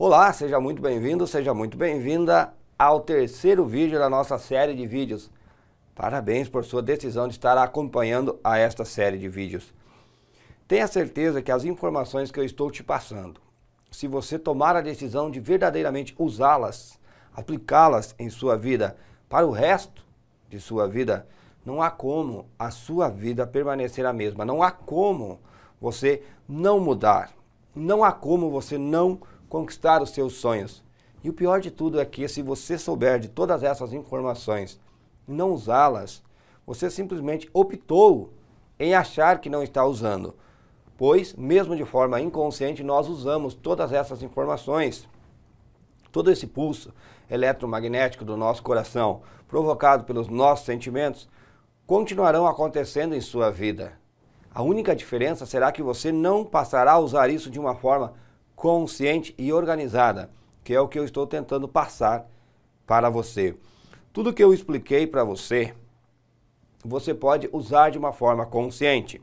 Olá, seja muito bem-vindo, seja muito bem-vinda ao terceiro vídeo da nossa série de vídeos. Parabéns por sua decisão de estar acompanhando a esta série de vídeos. Tenha certeza que as informações que eu estou te passando, se você tomar a decisão de verdadeiramente usá-las, aplicá-las em sua vida para o resto de sua vida, não há como a sua vida permanecer a mesma, não há como você não mudar, não há como você não conquistar os seus sonhos. E o pior de tudo é que se você souber de todas essas informações e não usá-las, você simplesmente optou em achar que não está usando, pois mesmo de forma inconsciente nós usamos todas essas informações. Todo esse pulso eletromagnético do nosso coração, provocado pelos nossos sentimentos, continuarão acontecendo em sua vida. A única diferença será que você não passará a usar isso de uma forma consciente e organizada, que é o que eu estou tentando passar para você. Tudo que eu expliquei para você, você pode usar de uma forma consciente.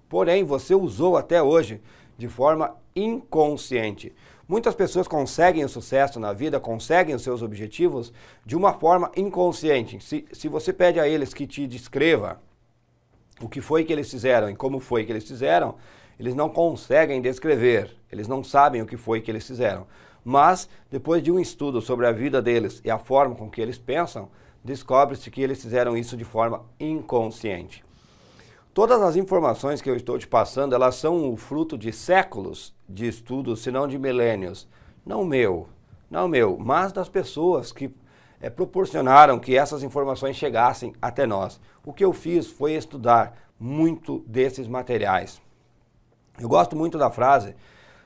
Porém, você usou até hoje de forma inconsciente. Muitas pessoas conseguem o sucesso na vida, conseguem os seus objetivos de uma forma inconsciente. Se você pede a eles que te descreva o que foi que eles fizeram e como foi que eles fizeram, eles não conseguem descrever, eles não sabem o que foi que eles fizeram. Mas, depois de um estudo sobre a vida deles e a forma com que eles pensam, descobre-se que eles fizeram isso de forma inconsciente. Todas as informações que eu estou te passando, elas são o fruto de séculos de estudos, se não de milênios. Não meu, mas das pessoas que proporcionaram que essas informações chegassem até nós. O que eu fiz foi estudar muito desses materiais. Eu gosto muito da frase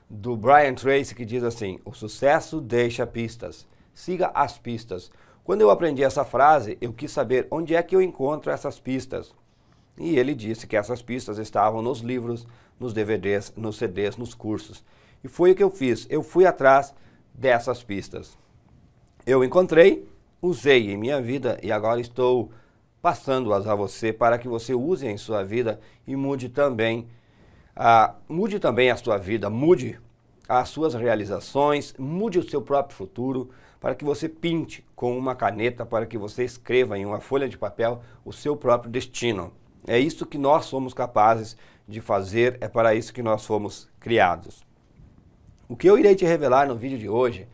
do Brian Tracy que diz assim: o sucesso deixa pistas, siga as pistas. Quando eu aprendi essa frase, eu quis saber onde é que eu encontro essas pistas. E ele disse que essas pistas estavam nos livros, nos DVDs, nos CDs, nos cursos. E foi o que eu fiz, eu fui atrás dessas pistas. Eu encontrei, usei em minha vida e agora estou passando-as a você para que você use em sua vida e mude também a sua vida, mude as suas realizações, mude o seu próprio futuro, para que você pinte com uma caneta, para que você escreva em uma folha de papel o seu próprio destino. É isso que nós somos capazes de fazer, é para isso que nós fomos criados. O que eu irei te revelar no vídeo de hoje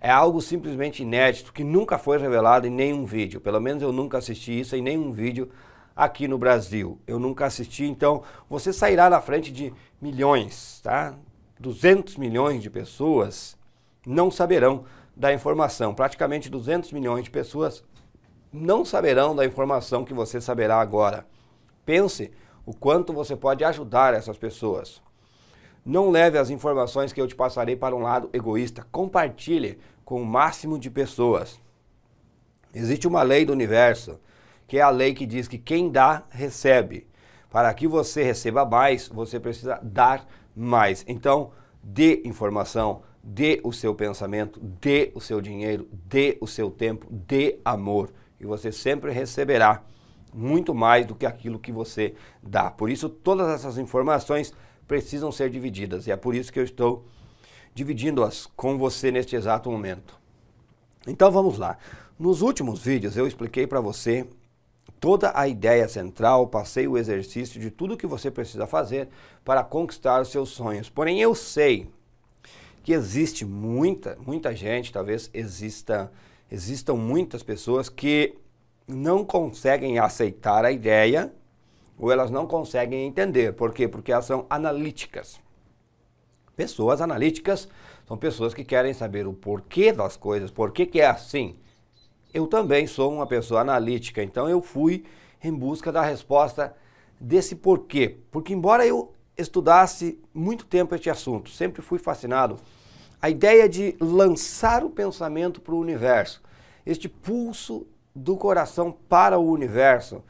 é algo simplesmente inédito, que nunca foi revelado em nenhum vídeo. Pelo menos eu nunca assisti isso em nenhum vídeo aqui no Brasil. Eu nunca assisti, então você sairá na frente de milhões, tá? 200 milhões de pessoas não saberão da informação. Praticamente 200 milhões de pessoas não saberão da informação que você saberá agora. Pense o quanto você pode ajudar essas pessoas. Não leve as informações que eu te passarei para um lado egoísta. Compartilhe com o máximo de pessoas. Existe uma lei do universo, que é a lei que diz que quem dá, recebe. Para que você receba mais, você precisa dar mais. Então, dê informação, dê o seu pensamento, dê o seu dinheiro, dê o seu tempo, dê amor. E você sempre receberá muito mais do que aquilo que você dá. Por isso, todas essas informações precisam ser divididas. E é por isso que eu estou dividindo-as com você neste exato momento. Então vamos lá. Nos últimos vídeos eu expliquei para você toda a ideia central, passei o exercício de tudo que você precisa fazer para conquistar os seus sonhos. Porém, eu sei que existe muita gente, talvez existam muitas pessoas que não conseguem aceitar a ideia ou elas não conseguem entender. Por quê? Porque elas são analíticas. Pessoas analíticas são pessoas que querem saber o porquê das coisas, por que é assim. Eu também sou uma pessoa analítica, então eu fui em busca da resposta desse porquê. Porque embora eu estudasse muito tempo este assunto, sempre fui fascinado, a ideia de lançar o pensamento para o universo, este pulso do coração para o universo,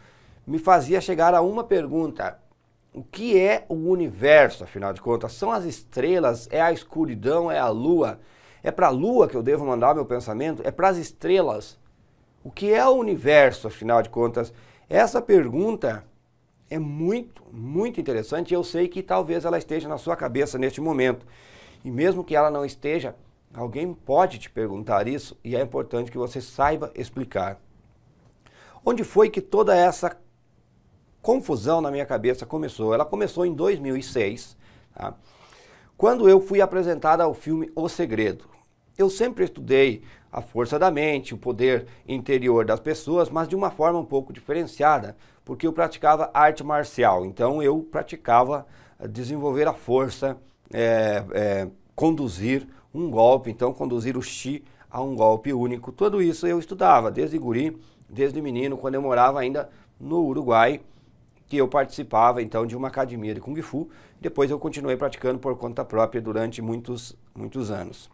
me fazia chegar a uma pergunta: o que é o universo, afinal de contas? São as estrelas? É a escuridão? É a lua? É para a lua que eu devo mandar meu pensamento? É para as estrelas? O que é o universo, afinal de contas? Essa pergunta é muito interessante e eu sei que talvez ela esteja na sua cabeça neste momento. E mesmo que ela não esteja, Alguém pode te perguntar isso e é importante que você saiba explicar. Onde foi que toda essa confusão na minha cabeça começou? Ela começou em 2006, tá? Quando eu fui apresentado ao filme O Segredo. Eu sempre estudei a força da mente, o poder interior das pessoas, mas de uma forma um pouco diferenciada, porque eu praticava arte marcial. Então eu praticava desenvolver a força, conduzir um golpe, então conduzir o chi a um golpe único. Tudo isso eu estudava desde guri, desde menino, quando eu morava ainda no Uruguai, que eu participava então de uma academia de Kung Fu. Depois eu continuei praticando por conta própria durante muitos anos.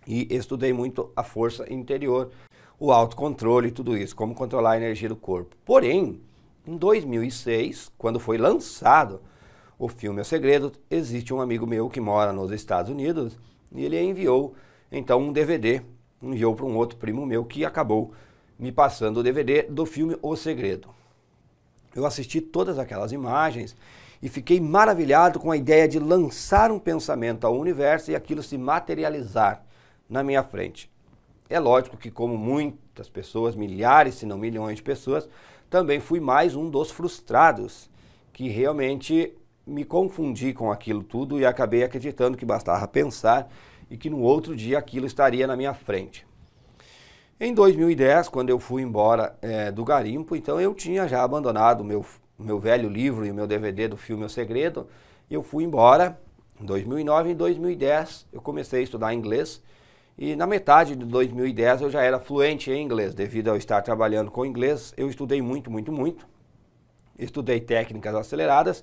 E estudei muito a força interior, o autocontrole e tudo isso, como controlar a energia do corpo. Porém, em 2006, quando foi lançado o filme O Segredo, existe um amigo meu que mora nos Estados Unidos e ele enviou então um DVD, enviou para um outro primo meu que acabou me passando o DVD do filme O Segredo. Eu assisti todas aquelas imagens e fiquei maravilhado com a ideia de lançar um pensamento ao universo e aquilo se materializar na minha frente. É lógico que, como muitas pessoas, milhares, se não milhões de pessoas, também fui mais um dos frustrados, que realmente me confundi com aquilo tudo e acabei acreditando que bastava pensar e que no outro dia aquilo estaria na minha frente. Em 2010, quando eu fui embora do garimpo, então eu tinha já abandonado o meu velho livro e o meu DVD do filme O Segredo. Eu fui embora em 2009, em 2010 eu comecei a estudar inglês e na metade de 2010 eu já era fluente em inglês, devido a eu estar trabalhando com inglês. Eu estudei muito, estudei técnicas aceleradas.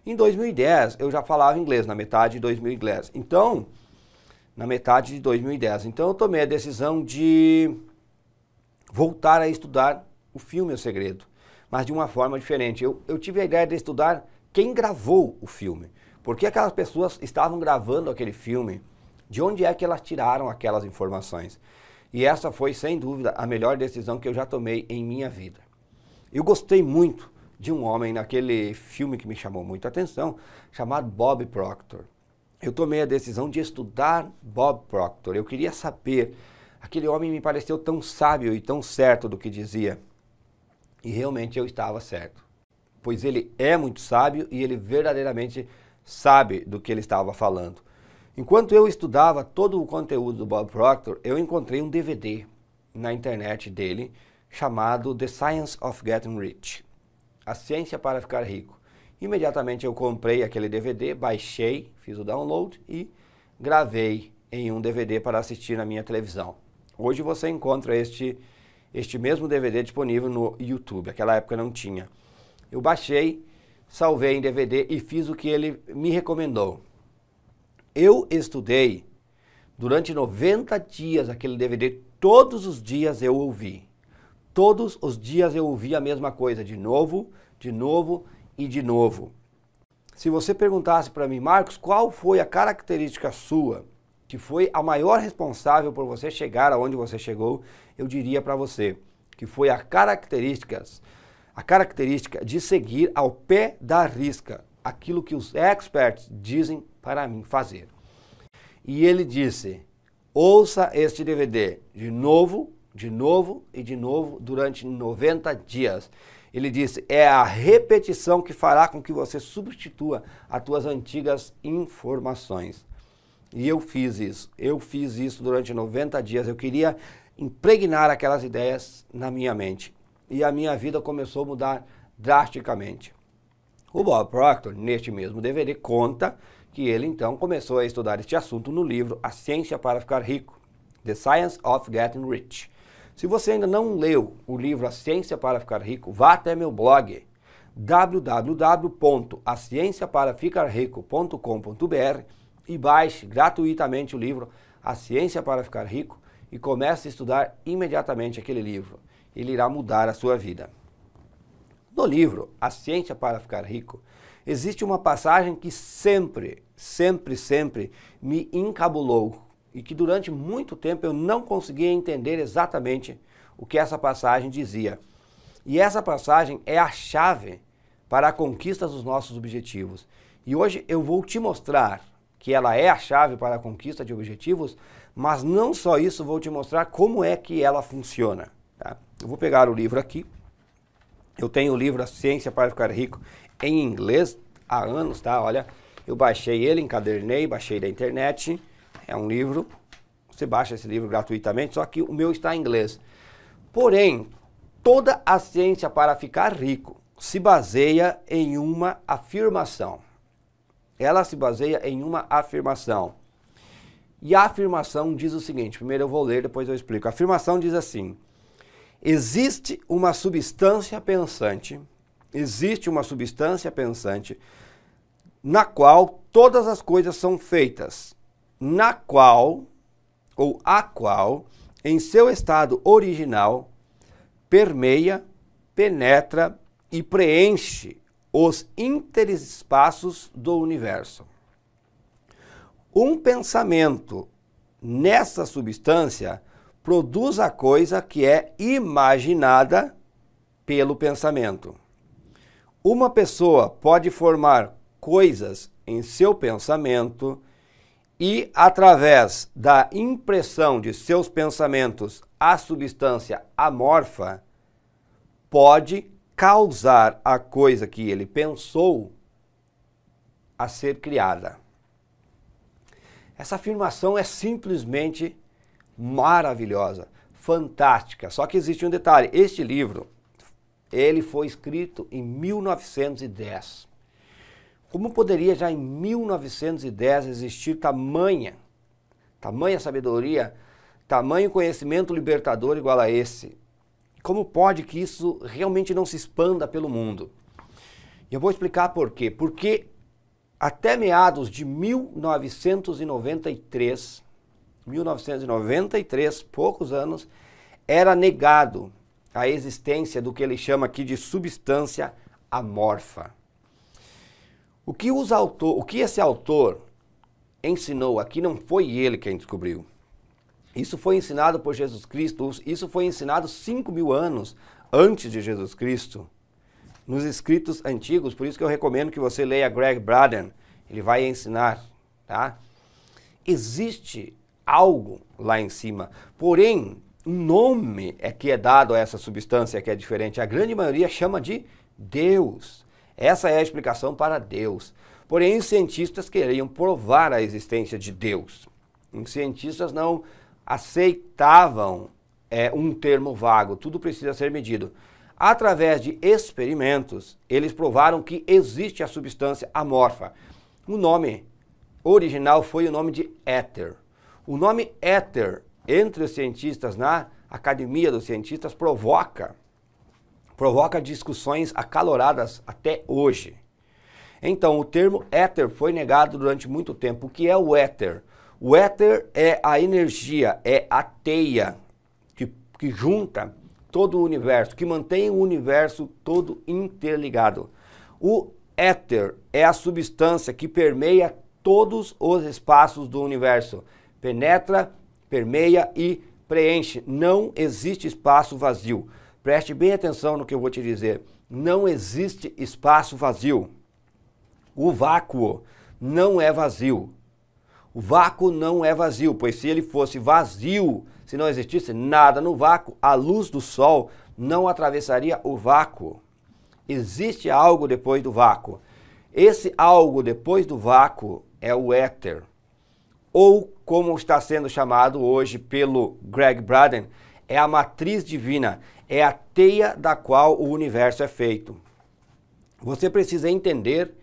Em 2010 eu já falava inglês, na metade de 2010. Então, na metade de 2010. Então eu tomei a decisão de voltar a estudar o filme O Segredo, mas de uma forma diferente. Eu tive a ideia de estudar quem gravou o filme, porque aquelas pessoas estavam gravando aquele filme, de onde é que elas tiraram aquelas informações. E essa foi, sem dúvida, a melhor decisão que eu já tomei em minha vida. Eu gostei muito de um homem naquele filme que me chamou muito a atenção, chamado Bob Proctor. Eu tomei a decisão de estudar Bob Proctor. Eu queria saber, aquele homem me pareceu tão sábio e tão certo do que dizia. E realmente eu estava certo. Pois ele é muito sábio e ele verdadeiramente sabe do que ele estava falando. Enquanto eu estudava todo o conteúdo do Bob Proctor, eu encontrei um DVD na internet dele chamado The Science of Getting Rich, A Ciência para Ficar Rico. Imediatamente eu comprei aquele DVD, baixei, fiz o download e gravei em um DVD para assistir na minha televisão. Hoje você encontra este mesmo DVD disponível no YouTube, naquela época não tinha. Eu baixei, salvei em DVD e fiz o que ele me recomendou. Eu estudei durante 90 dias aquele DVD, todos os dias eu ouvi. Todos os dias eu ouvi a mesma coisa, de novo e de novo. Se você perguntasse para mim, Marcos, qual foi a característica sua que foi a maior responsável por você chegar aonde você chegou, eu diria para você que foi a característica de seguir ao pé da risca aquilo que os experts dizem para mim fazer. E ele disse, ouça este DVD de novo e de novo durante 90 dias. Ele disse, é a repetição que fará com que você substitua as tuas antigas informações. E eu fiz isso durante 90 dias. Eu queria impregnar aquelas ideias na minha mente. E a minha vida começou a mudar drasticamente. O Bob Proctor, neste mesmo DVD, conta que ele então começou a estudar este assunto no livro A Ciência para Ficar Rico, The Science of Getting Rich. Se você ainda não leu o livro A Ciência para Ficar Rico, vá até meu blog www.acienciaparaficarrico.com.br e baixe gratuitamente o livro A Ciência para Ficar Rico e comece a estudar imediatamente aquele livro. Ele irá mudar a sua vida. No livro A Ciência para Ficar Rico, existe uma passagem que sempre me encabulou e que durante muito tempo eu não conseguia entender exatamente o que essa passagem dizia. E essa passagem é a chave para a conquista dos nossos objetivos. E hoje eu vou te mostrar que ela é a chave para a conquista de objetivos, mas não só isso, vou te mostrar como é que ela funciona. Tá? Eu vou pegar o livro aqui. Eu tenho o livro A Ciência para Ficar Rico em inglês há anos, tá? Olha, eu baixei ele, encadernei, baixei da internet. É um livro, você baixa esse livro gratuitamente, só que o meu está em inglês. Porém, toda a ciência para ficar rico se baseia em uma afirmação. Ela se baseia em uma afirmação. E a afirmação diz o seguinte, primeiro eu vou ler, depois eu explico. A afirmação diz assim: existe uma substância pensante na qual todas as coisas são feitas, na qual, ou a qual, em seu estado original, permeia, penetra e preenche os interespaços do universo. Um pensamento nessa substância produz a coisa que é imaginada pelo pensamento. Uma pessoa pode formar coisas em seu pensamento e, através da impressão de seus pensamentos à substância amorfa, pode causar a coisa que ele pensou a ser criada. Essa afirmação é simplesmente maravilhosa, fantástica. Só que existe um detalhe. Este livro, ele foi escrito em 1910. Como poderia já em 1910 existir tamanha sabedoria, tamanho conhecimento libertador igual a esse? Como pode que isso realmente não se expanda pelo mundo? E eu vou explicar por quê. Porque até meados de 1993, poucos anos, era negado a existência do que ele chama aqui de substância amorfa. O que esse autor ensinou aqui não foi ele quem descobriu. Isso foi ensinado por Jesus Cristo, isso foi ensinado 5.000 anos antes de Jesus Cristo, nos escritos antigos, por isso que eu recomendo que você leia Greg Braden, ele vai ensinar, tá? Existe algo lá em cima, porém, um nome é que é dado a essa substância que é diferente, a grande maioria chama de Deus. Essa é a explicação para Deus. Porém, os cientistas queriam provar a existência de Deus. Os cientistas não aceitavam um termo vago, tudo precisa ser medido. Através de experimentos, eles provaram que existe a substância amorfa. O nome original foi o nome de éter. O nome éter, entre os cientistas, na Academia dos Cientistas, provoca discussões acaloradas até hoje. Então, o termo éter foi negado durante muito tempo. O que é o éter? O éter é a energia, é a teia que junta todo o universo, que mantém o universo todo interligado. O éter é a substância que permeia todos os espaços do universo. Penetra, permeia e preenche. Não existe espaço vazio. Preste bem atenção no que eu vou te dizer. Não existe espaço vazio. O vácuo não é vazio. O vácuo não é vazio, pois se ele fosse vazio, se não existisse nada no vácuo, a luz do sol não atravessaria o vácuo. Existe algo depois do vácuo. Esse algo depois do vácuo é o éter. Ou, como está sendo chamado hoje pelo Greg Braden, é a matriz divina, é a teia da qual o universo é feito. Você precisa entender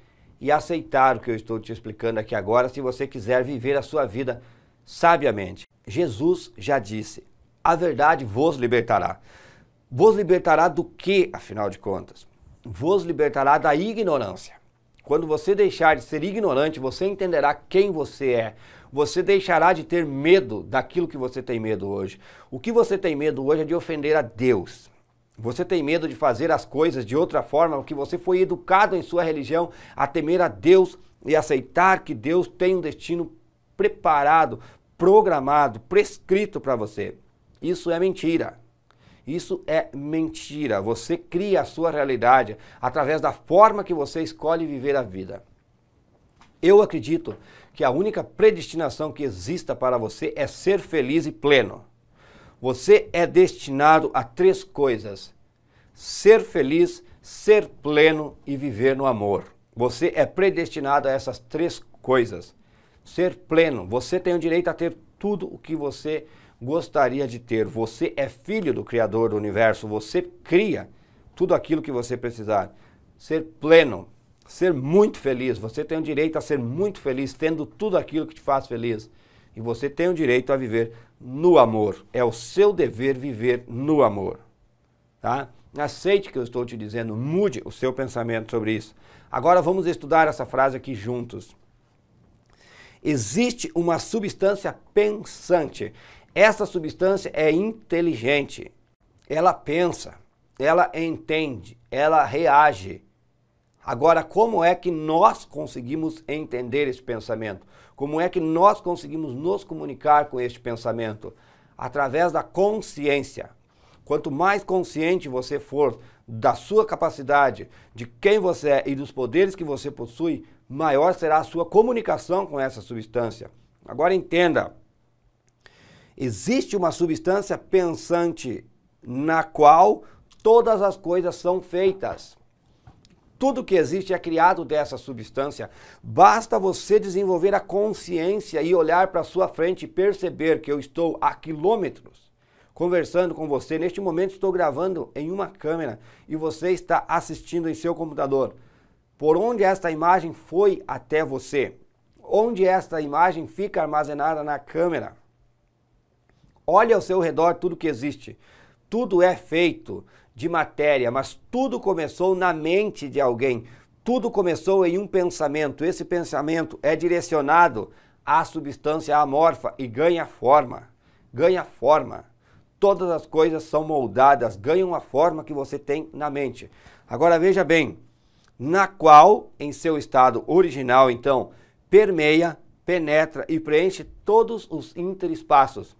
e aceitar o que eu estou te explicando aqui agora, se você quiser viver a sua vida sabiamente. Jesus já disse, a verdade vos libertará. Vos libertará do que, afinal de contas? Vos libertará da ignorância. Quando você deixar de ser ignorante, você entenderá quem você é. Você deixará de ter medo daquilo que você tem medo hoje. O que você tem medo hoje é de ofender a Deus. Você tem medo de fazer as coisas de outra forma, porque você foi educado em sua religião a temer a Deus e aceitar que Deus tem um destino preparado, programado, prescrito para você. Isso é mentira. Isso é mentira. Você cria a sua realidade através da forma que você escolhe viver a vida. Eu acredito que a única predestinação que exista para você é ser feliz e pleno. Você é destinado a 3 coisas: ser feliz, ser pleno e viver no amor. Você é predestinado a essas 3 coisas. Ser pleno, você tem o direito a ter tudo o que você gostaria de ter. Você é filho do Criador do Universo, você cria tudo aquilo que você precisar. Ser pleno, ser muito feliz, você tem o direito a ser muito feliz, tendo tudo aquilo que te faz feliz. E você tem o direito a viver no amor. É o seu dever viver no amor. Tá? Aceite o que eu estou te dizendo, mude o seu pensamento sobre isso. Agora vamos estudar essa frase aqui juntos. Existe uma substância pensante. Essa substância é inteligente. Ela pensa, ela entende, ela reage. Agora, como é que nós conseguimos entender esse pensamento? Como é que nós conseguimos nos comunicar com este pensamento? Através da consciência. Quanto mais consciente você for da sua capacidade, de quem você é e dos poderes que você possui, maior será a sua comunicação com essa substância. Agora entenda, existe uma substância pensante na qual todas as coisas são feitas. Tudo que existe é criado dessa substância. Basta você desenvolver a consciência e olhar para a sua frente e perceber que eu estou a quilômetros conversando com você. Neste momento estou gravando em uma câmera e você está assistindo em seu computador. Por onde esta imagem foi até você? Onde esta imagem fica armazenada na câmera? Olhe ao seu redor tudo que existe. Tudo é feito de matéria, mas tudo começou na mente de alguém. Tudo começou em um pensamento. Esse pensamento é direcionado à substância amorfa e ganha forma. Ganha forma. Todas as coisas são moldadas, ganham a forma que você tem na mente. Agora veja bem, na qual, em seu estado original, então, permeia, penetra e preenche todos os interespaços.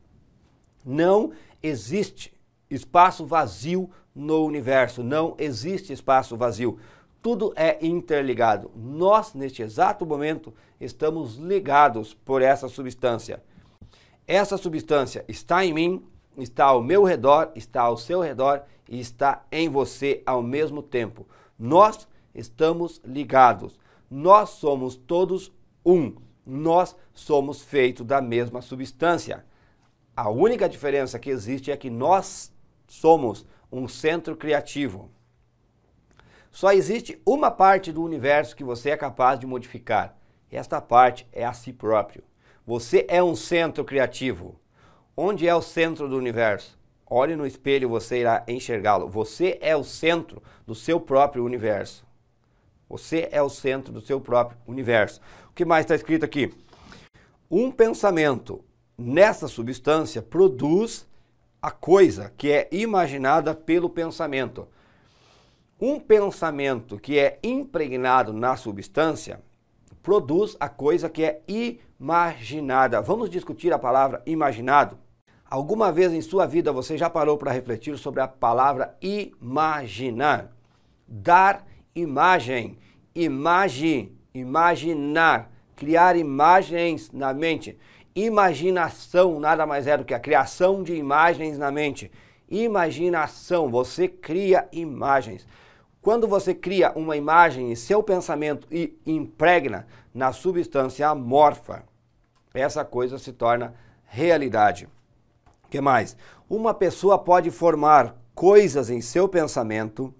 Não existe espaço vazio no universo, não existe espaço vazio. Tudo é interligado. Nós, neste exato momento, estamos ligados por essa substância. Essa substância está em mim, está ao meu redor, está ao seu redor e está em você ao mesmo tempo. Nós estamos ligados. Nós somos todos um. Nós somos feitos da mesma substância. A única diferença que existe é que nós somos um centro criativo. Só existe uma parte do universo que você é capaz de modificar. Esta parte é a si próprio. Você é um centro criativo. Onde é o centro do universo? Olhe no espelho e você irá enxergá-lo. Você é o centro do seu próprio universo. Você é o centro do seu próprio universo. O que mais está escrito aqui? Um pensamento nessa substância produz a coisa que é imaginada pelo pensamento. Um pensamento que é impregnado na substância produz a coisa que é imaginada. Vamos discutir a palavra imaginado? Alguma vez em sua vida você já parou para refletir sobre a palavra imaginar? Dar imagem, imaginar, criar imagens na mente. Imaginação nada mais é do que a criação de imagens na mente. Imaginação, você cria imagens. Quando você cria uma imagem em seu pensamento e impregna na substância amorfa, essa coisa se torna realidade. O que mais? Uma pessoa pode formar coisas em seu pensamento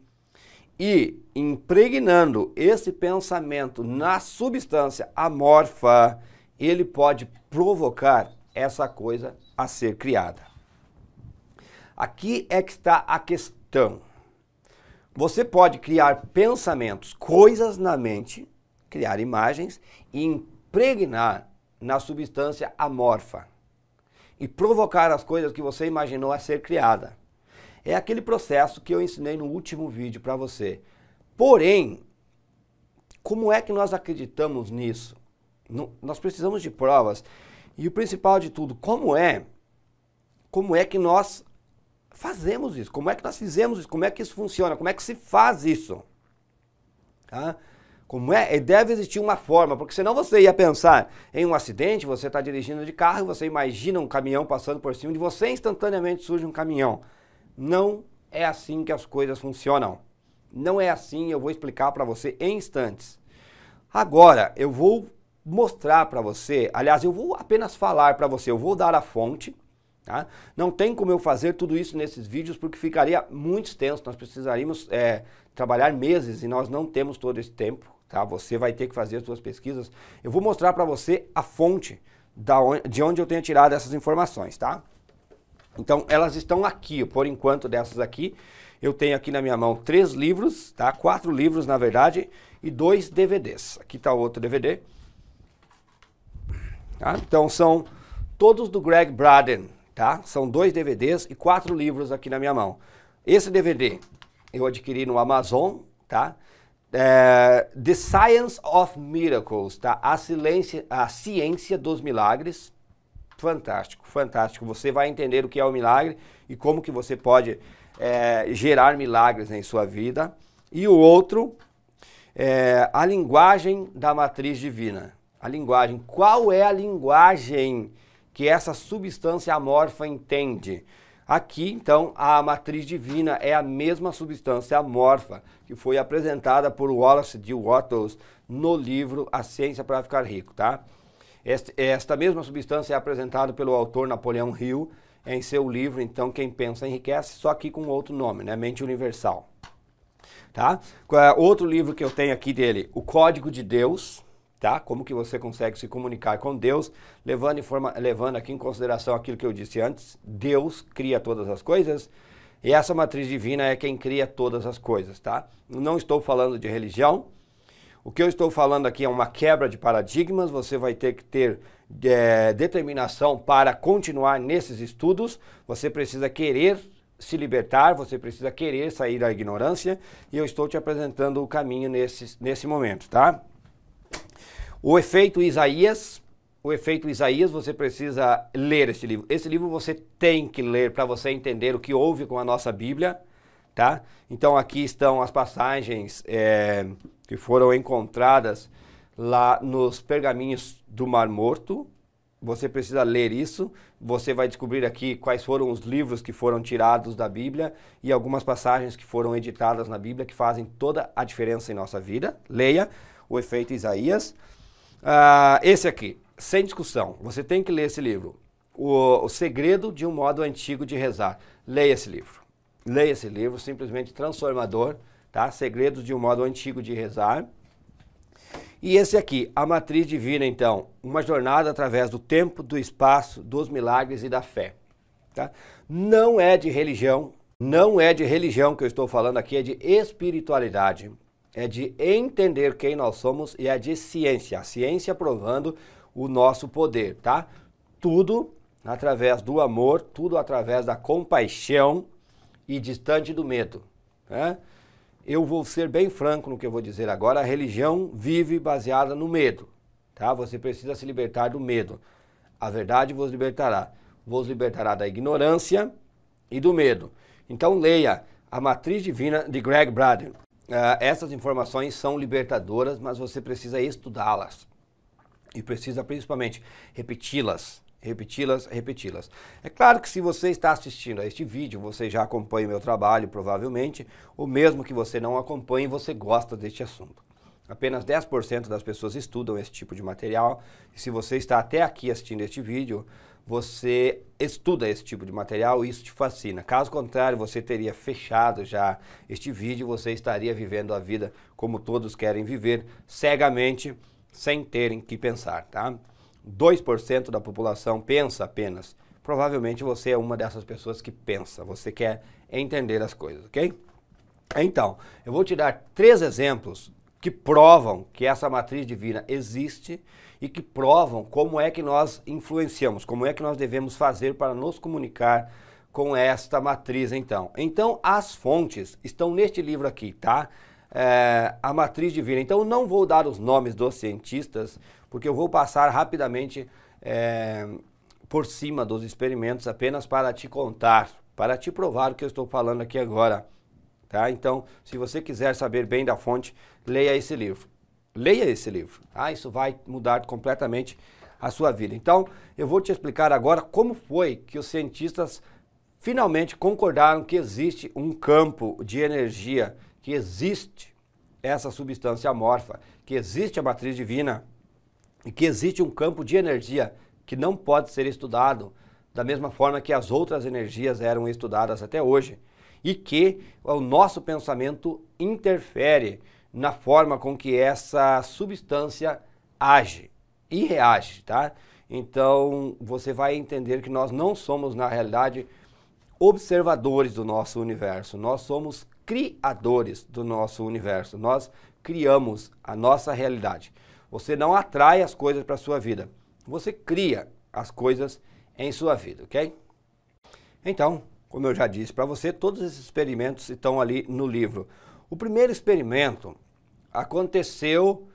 e, impregnando esse pensamento na substância amorfa, ele pode provocar essa coisa a ser criada. Aqui é que está a questão. Você pode criar pensamentos, coisas na mente, criar imagens e impregnar na substância amorfa e provocar as coisas que você imaginou a ser criada. É aquele processo que eu ensinei no último vídeo para você. Porém, como é que nós acreditamos nisso? Nós precisamos de provas. E o principal de tudo, como é que nós fazemos isso? Como é que nós fizemos isso? Como é que isso funciona? Como é que se faz isso? Tá? Como é? E deve existir uma forma, porque senão você ia pensar em um acidente, você está dirigindo de carro, você imagina um caminhão passando por cima de você, instantaneamente surge um caminhão. Não é assim que as coisas funcionam. Não é assim, eu vou explicar para você em instantes. Agora, eu vou mostrar para você, aliás, eu vou apenas falar para você, eu vou dar a fonte, tá? Não tem como eu fazer tudo isso nesses vídeos porque ficaria muito extenso, nós precisaríamos trabalhar meses e nós não temos todo esse tempo, tá? Você vai ter que fazer as suas pesquisas. Eu vou mostrar para você a fonte de onde eu tenho tirado essas informações, tá? Então, elas estão aqui, por enquanto dessas aqui, eu tenho aqui na minha mão 3 livros, tá? 4 livros, na verdade, e 2 DVDs. Aqui está outro DVD. Tá? Então, são todos do Greg Braden, tá? São 2 DVDs e 4 livros aqui na minha mão. Esse DVD eu adquiri no Amazon, tá? The Science of Miracles, tá? A Ciência dos Milagres. Fantástico, fantástico. Você vai entender o que é o milagre e como que você pode gerar milagres em sua vida. E o outro, a linguagem da matriz divina. A linguagem. Qual é a linguagem que essa substância amorfa entende? Aqui, então, a matriz divina é a mesma substância amorfa que foi apresentada por Wallace D. Wattles no livro A Ciência para Ficar Rico, tá? Esta mesma substância é apresentada pelo autor Napoleão Hill em seu livro, então, Quem Pensa Enriquece, só aqui com outro nome, né? Mente Universal. Tá? Outro livro que eu tenho aqui dele, O Código de Deus, tá? Como que você consegue se comunicar com Deus, levando aqui em consideração aquilo que eu disse antes, Deus cria todas as coisas, e essa matriz divina é quem cria todas as coisas, tá? Não estou falando de religião. O que eu estou falando aqui é uma quebra de paradigmas, você vai ter que ter determinação para continuar nesses estudos, você precisa querer se libertar, você precisa querer sair da ignorância, e eu estou te apresentando o caminho nesse momento, tá? O efeito Isaías, você precisa ler esse livro. Esse livro você tem que ler para você entender o que houve com a nossa Bíblia, tá? Então aqui estão as passagens que foram encontradas lá nos pergaminhos do Mar Morto. Você precisa ler isso. Você vai descobrir aqui quais foram os livros que foram tirados da Bíblia e algumas passagens que foram editadas na Bíblia que fazem toda a diferença em nossa vida. Leia o efeito Isaías. Esse aqui, sem discussão, você tem que ler esse livro. O Segredo de um Modo Antigo de Rezar. Leia esse livro. Leia esse livro, simplesmente transformador, tá? Segredos de um Modo Antigo de Rezar. E esse aqui, A Matriz Divina, então, uma jornada através do tempo, do espaço, dos milagres e da fé, tá? Não é de religião, não é de religião que eu estou falando aqui, é de espiritualidade. É de entender quem nós somos e é de ciência. A ciência provando o nosso poder, tá? Tudo através do amor, tudo através da compaixão e distante do medo, né? Eu vou ser bem franco no que eu vou dizer agora. A religião vive baseada no medo, tá? Você precisa se libertar do medo. A verdade vos libertará. Vos libertará da ignorância e do medo. Então leia A Matriz Divina de Greg Braden. Essas informações são libertadoras, mas você precisa estudá-las. E precisa principalmente repeti-las. É claro que se você está assistindo a este vídeo, você já acompanha o meu trabalho, provavelmente, ou mesmo que você não acompanhe, você gosta deste assunto. Apenas 10% das pessoas estudam esse tipo de material, e se você está até aqui assistindo este vídeo, você estuda esse tipo de material e isso te fascina. Caso contrário, você teria fechado já este vídeo, você estaria vivendo a vida como todos querem viver, cegamente, sem terem que pensar, tá? 2% da população pensa apenas. Provavelmente você é uma dessas pessoas que pensa, você quer entender as coisas, ok? Então, eu vou te dar 3 exemplos que provam que essa matriz divina existe e que provam como é que nós influenciamos, como é que nós devemos fazer para nos comunicar com esta matriz, então. Então, as fontes estão neste livro aqui, tá? A Matriz Divina. Então, eu não vou dar os nomes dos cientistas, porque eu vou passar rapidamente por cima dos experimentos apenas para te contar, para te provar o que eu estou falando aqui agora, tá? Então, se você quiser saber bem da fonte, leia esse livro. Leia esse livro, tá? Isso vai mudar completamente a sua vida. Então, eu vou te explicar agora como foi que os cientistas finalmente concordaram que existe um campo de energia, que existe essa substância amorfa, que existe a matriz divina e que existe um campo de energia que não pode ser estudado da mesma forma que as outras energias eram estudadas até hoje e que o nosso pensamento interfere na forma com que essa substância age e reage, tá? Então, você vai entender que nós não somos, na realidade, observadores do nosso universo. Nós somos criadores do nosso universo. Nós criamos a nossa realidade. Você não atrai as coisas para a sua vida. Você cria as coisas em sua vida, ok? Então, como eu já disse para você, todos esses experimentos estão ali no livro. O primeiro experimento aconteceu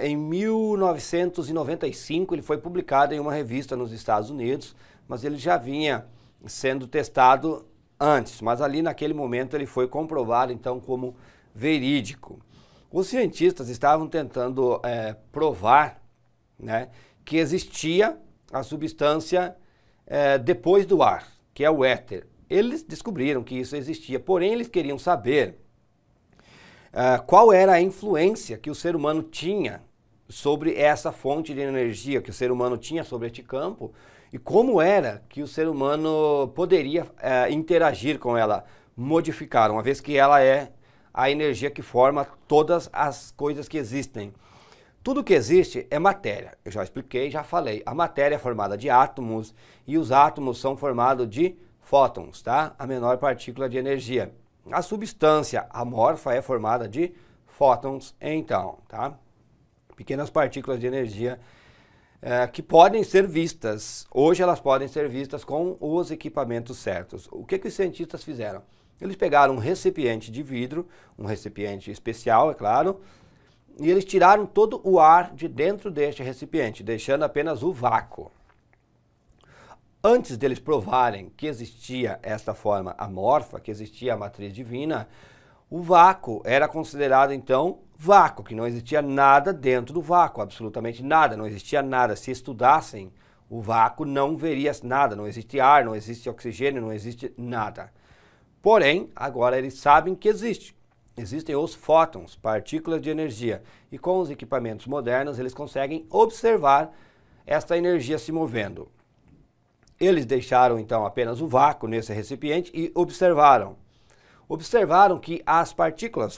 em 1995, ele foi publicado em uma revista nos Estados Unidos, mas ele já vinha sendo testado antes, mas ali naquele momento ele foi comprovado então como verídico. Os cientistas estavam tentando provar, né, que existia a substância depois do ar, que é o éter. Eles descobriram que isso existia, porém eles queriam saber qual era a influência que o ser humano tinha sobre essa fonte de energia, que o ser humano tinha sobre este campo, e como era que o ser humano poderia interagir com ela, modificar, uma vez que ela é a energia que forma todas as coisas que existem. Tudo que existe é matéria, eu já expliquei, já falei. A matéria é formada de átomos e os átomos são formados de fótons, tá? A menor partícula de energia. A substância amorfa é formada de fótons, então, tá? Pequenas partículas de energia que podem ser vistas. Hoje elas podem ser vistas com os equipamentos certos. O que os cientistas fizeram? Eles pegaram um recipiente de vidro, um recipiente especial, é claro, e eles tiraram todo o ar de dentro deste recipiente, deixando apenas o vácuo. Antes deles provarem que existia esta forma amorfa, que existia a matriz divina, o vácuo era considerado então vácuo, que não existia nada dentro do vácuo, absolutamente nada, não existia nada. Se estudassem o vácuo, não veria nada, não existe ar, não existe oxigênio, não existe nada. Porém, agora eles sabem que existe. Existem os fótons, partículas de energia, e com os equipamentos modernos eles conseguem observar esta energia se movendo. Eles deixaram então apenas o vácuo nesse recipiente e observaram. Observaram que as partículas,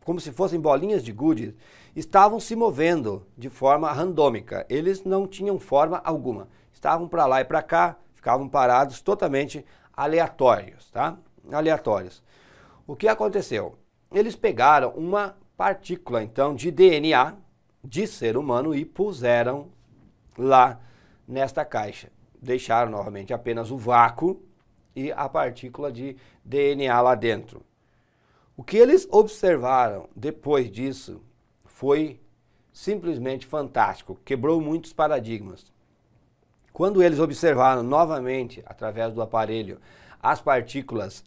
como se fossem bolinhas de gude, estavam se movendo de forma randômica. Eles não tinham forma alguma. Estavam para lá e para cá, ficavam parados totalmente aleatórios, tá? Aleatórios. O que aconteceu? Eles pegaram uma partícula, então, de DNA de ser humano e puseram lá nesta caixa. Deixaram novamente apenas o vácuo e a partícula de DNA lá dentro. O que eles observaram depois disso foi simplesmente fantástico, quebrou muitos paradigmas. Quando eles observaram novamente, através do aparelho, as partículas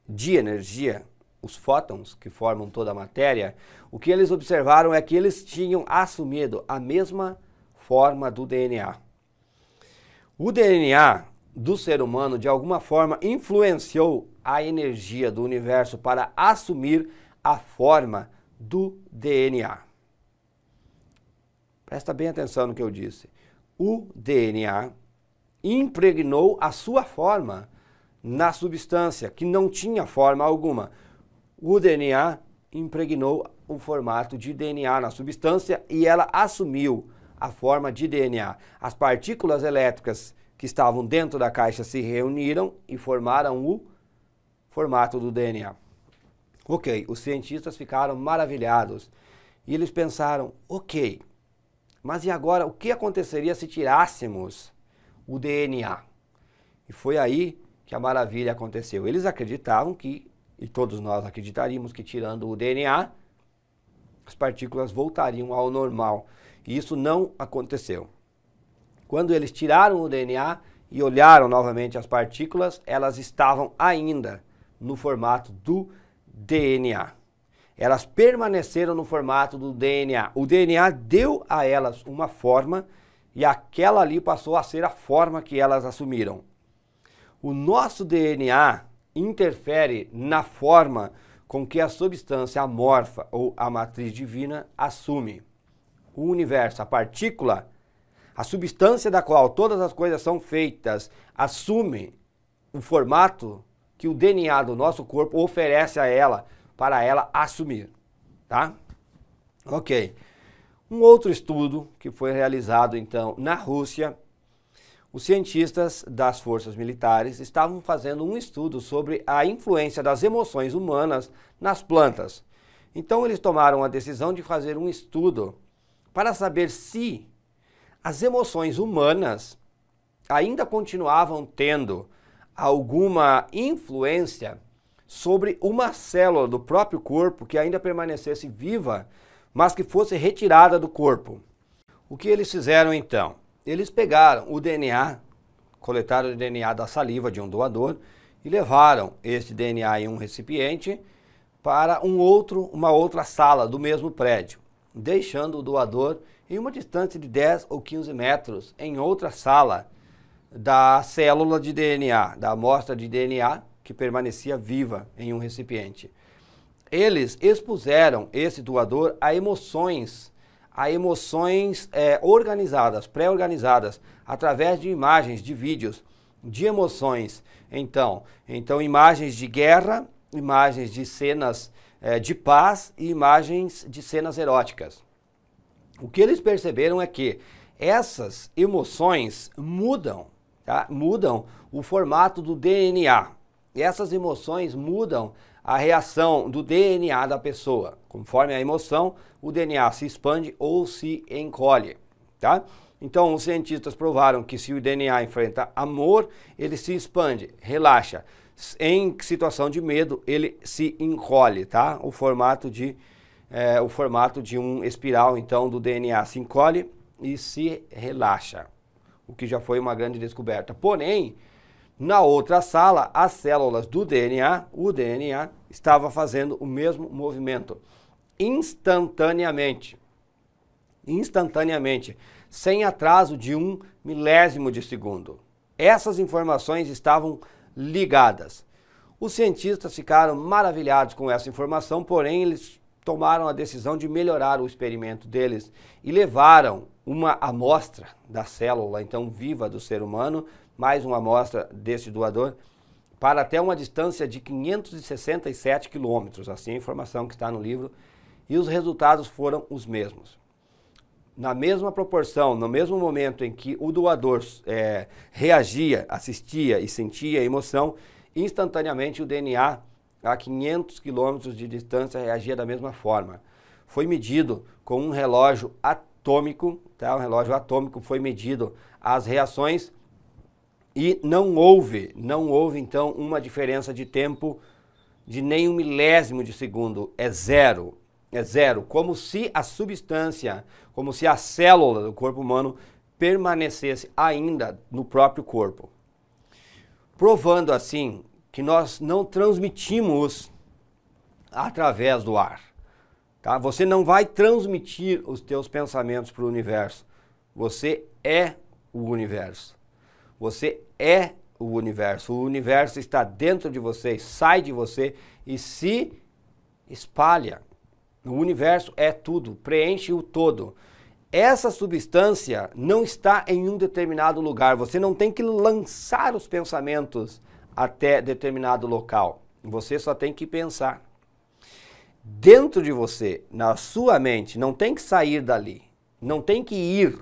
de energia, os fótons que formam toda a matéria, o que eles observaram é que eles tinham assumido a mesma forma do DNA. O DNA do ser humano, de alguma forma, influenciou a energia do universo para assumir a forma do DNA. Presta bem atenção no que eu disse. O DNA impregnou a sua forma na substância, que não tinha forma alguma. O DNA impregnou o formato de DNA na substância e ela assumiu a forma de DNA. As partículas elétricas que estavam dentro da caixa se reuniram e formaram o formato do DNA. Ok, os cientistas ficaram maravilhados e eles pensaram, ok, mas e agora o que aconteceria se tirássemos o DNA? E foi aí que a maravilha aconteceu. Eles acreditavam que, e todos nós acreditaríamos que tirando o DNA, as partículas voltariam ao normal. E isso não aconteceu. Quando eles tiraram o DNA e olharam novamente as partículas, elas estavam ainda no formato do DNA. elas permaneceram no formato do DNA. O DNA deu a elas uma forma e aquela ali passou a ser a forma que elas assumiram. O nosso DNA interfere na forma com que a substância amorfa ou a matriz divina assume. O universo, a partícula, a substância da qual todas as coisas são feitas, assume o formato que o DNA do nosso corpo oferece a ela, para ela assumir, tá? Ok. Um outro estudo que foi realizado, então, na Rússia, os cientistas das forças militares estavam fazendo um estudo sobre a influência das emoções humanas nas plantas. Então, eles tomaram a decisão de fazer um estudo para saber se as emoções humanas ainda continuavam tendo alguma influência sobre uma célula do próprio corpo que ainda permanecesse viva, mas que fosse retirada do corpo. O que eles fizeram então? Eles pegaram o DNA, coletaram o DNA da saliva de um doador e levaram esse DNA em um recipiente para uma outra sala do mesmo prédio, deixando o doador em uma distância de 10 ou 15 metros em outra sala da célula de DNA, da amostra de DNA que permanecia viva em um recipiente. Eles expuseram esse doador a emoções organizadas, pré-organizadas, através de imagens, de vídeos, de emoções. Então imagens de guerra, imagens de cenas de paz e imagens de cenas eróticas. O que eles perceberam é que essas emoções mudam, tá? Mudam o formato do DNA. Essas emoções mudam a reação do DNA da pessoa. Conforme a emoção, o DNA se expande ou se encolhe, tá? Então, os cientistas provaram que se o DNA enfrenta amor, ele se expande, relaxa. Em situação de medo, ele se encolhe, tá? O formato de um espiral, então, do DNA se encolhe e se relaxa, o que já foi uma grande descoberta. Porém, na outra sala, as células do DNA, o DNA, estava fazendo o mesmo movimento, instantaneamente, sem atraso de 1 milésimo de segundo. Essas informações estavam ligadas. Os cientistas ficaram maravilhados com essa informação, porém eles tomaram a decisão de melhorar o experimento deles e levaram uma amostra da célula, então viva do ser humano, mais uma amostra desse doador, para até uma distância de 567 quilômetros, assim a informação que está no livro, e os resultados foram os mesmos. Na mesma proporção, no mesmo momento em que o doador reagia, assistia e sentia a emoção, instantaneamente o DNA a 500 quilômetros de distância reagia da mesma forma. Foi medido com um relógio atômico, tá? Um relógio atômico foi medido as reações e não houve então uma diferença de tempo de nem 1 milésimo de segundo, é zero, como se a substância, como se a célula do corpo humano permanecesse ainda no próprio corpo. Provando assim que nós não transmitimos através do ar, tá? Você não vai transmitir os teus pensamentos para o universo, você é o universo. Você é o universo está dentro de você, sai de você e se espalha. O universo é tudo, preenche o todo. Essa substância não está em um determinado lugar, você não tem que lançar os pensamentos até determinado local, você só tem que pensar. Dentro de você, na sua mente, não tem que sair dali, não tem que ir.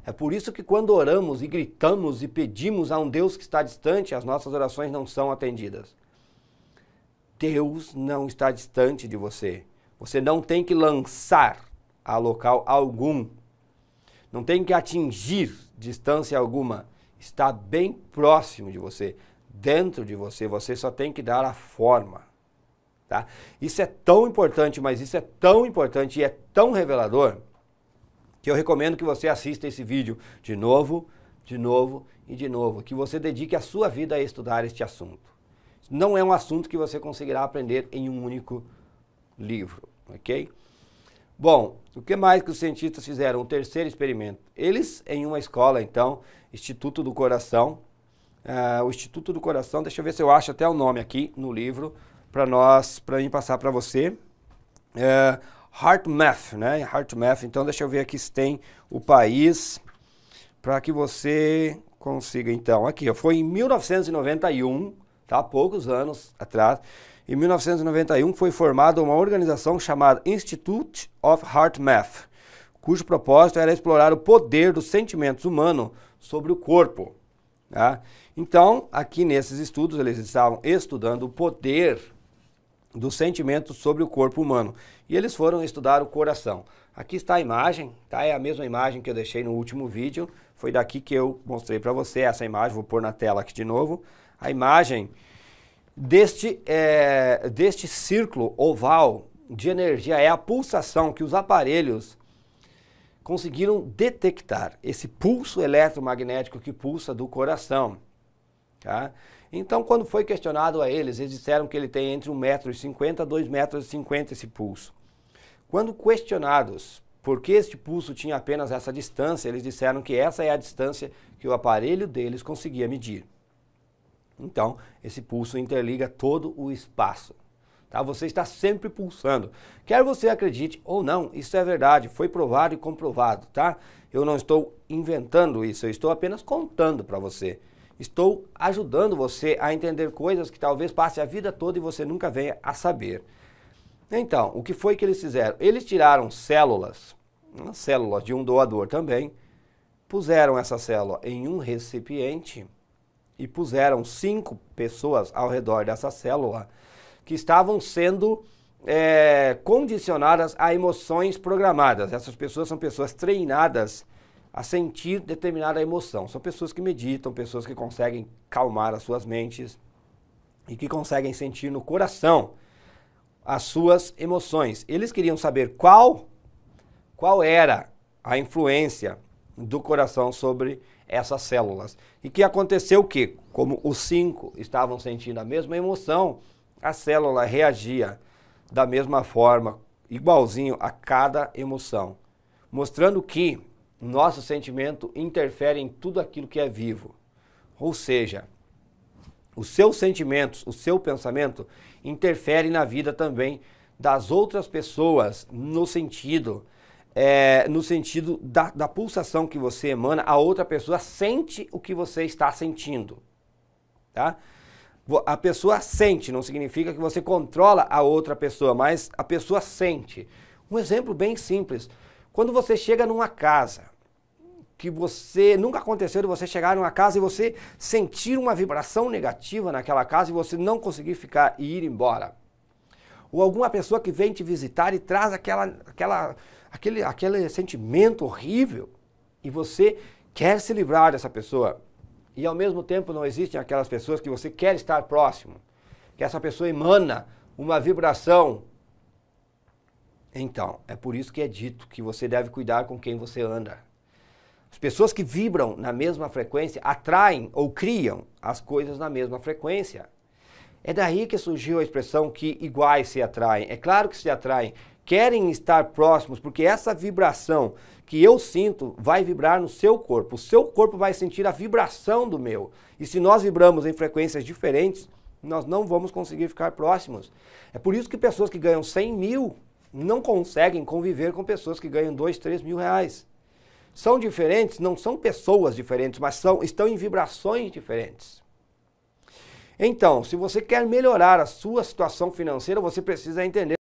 É por isso que quando oramos e gritamos e pedimos a um Deus que está distante, as nossas orações não são atendidas. Deus não está distante de você. Você não tem que lançar a local algum. Não tem que atingir distância alguma. Está bem próximo de você, dentro de você. Você só tem que dar a forma. Tá? Isso é tão importante, mas isso é tão importante e é tão revelador que eu recomendo que você assista esse vídeo de novo e de novo, que você dedique a sua vida a estudar este assunto. Não é um assunto que você conseguirá aprender em um único livro, ok? Bom, o que mais que os cientistas fizeram? O terceiro experimento. Eles, em uma escola, então, Instituto do Coração, o Instituto do Coração, deixa eu ver se eu acho até o nome aqui no livro, para mim passar para você. HeartMath, né? HeartMath, então deixa eu ver aqui se tem o país, para que você consiga, então, aqui, foi em 1991, tá? Poucos anos atrás. Em 1991 foi formada uma organização chamada Institute of HeartMath, cujo propósito era explorar o poder dos sentimentos humanos sobre o corpo. Tá? Então, aqui nesses estudos, eles estavam estudando o poder dos sentimentos sobre o corpo humano. E eles foram estudar o coração. Aqui está a imagem, tá? É a mesma imagem que eu deixei no último vídeo. Foi daqui que eu mostrei para você essa imagem, vou pôr na tela aqui de novo. A imagem deste círculo oval de energia é a pulsação que os aparelhos conseguiram detectar, esse pulso eletromagnético que pulsa do coração. Tá? Então, quando foi questionado a eles, eles disseram que ele tem entre 1,50 m a 2,50 m esse pulso. Quando questionados por que este pulso tinha apenas essa distância, eles disseram que essa é a distância que o aparelho deles conseguia medir. Então, esse pulso interliga todo o espaço. Tá? Você está sempre pulsando. Quer você acredite ou não, isso é verdade, foi provado e comprovado. Tá? Eu não estou inventando isso, eu estou apenas contando para você. Estou ajudando você a entender coisas que talvez passe a vida toda e você nunca venha a saber. Então, o que foi que eles fizeram? Eles tiraram células de um doador também, puseram essa célula em um recipiente e puseram 5 pessoas ao redor dessa célula que estavam sendo condicionadas a emoções programadas. Essas pessoas são pessoas treinadas a sentir determinada emoção. São pessoas que meditam, pessoas que conseguem calmar as suas mentes e que conseguem sentir no coração as suas emoções. Eles queriam saber qual era a influência do coração sobre essas células. E que aconteceu o quê? Como os 5 estavam sentindo a mesma emoção, a célula reagia da mesma forma, igualzinho a cada emoção, mostrando que nosso sentimento interfere em tudo aquilo que é vivo. Ou seja, os seus sentimentos, o seu pensamento interfere na vida também das outras pessoas, no sentido da pulsação que você emana, a outra pessoa sente o que você está sentindo. Tá? A pessoa sente, não significa que você controla a outra pessoa, mas a pessoa sente. Um exemplo bem simples, quando você chega numa casa, que você nunca aconteceu de você chegar numa casa e você sentir uma vibração negativa naquela casa e você não conseguir ficar e ir embora. Ou alguma pessoa que vem te visitar e traz aquele sentimento horrível e você quer se livrar dessa pessoa. E ao mesmo tempo não existem aquelas pessoas que você quer estar próximo, que essa pessoa emana uma vibração. Então, é por isso que é dito que você deve cuidar com quem você anda. As pessoas que vibram na mesma frequência atraem ou criam as coisas na mesma frequência. É daí que surgiu a expressão que iguais se atraem. É claro que se atraem, querem estar próximos, porque essa vibração que eu sinto vai vibrar no seu corpo. O seu corpo vai sentir a vibração do meu. E se nós vibramos em frequências diferentes, nós não vamos conseguir ficar próximos. É por isso que pessoas que ganham 100 mil não conseguem conviver com pessoas que ganham 2, 3 mil reais. São diferentes, não são pessoas diferentes, mas estão em vibrações diferentes. Então, se você quer melhorar a sua situação financeira, você precisa entender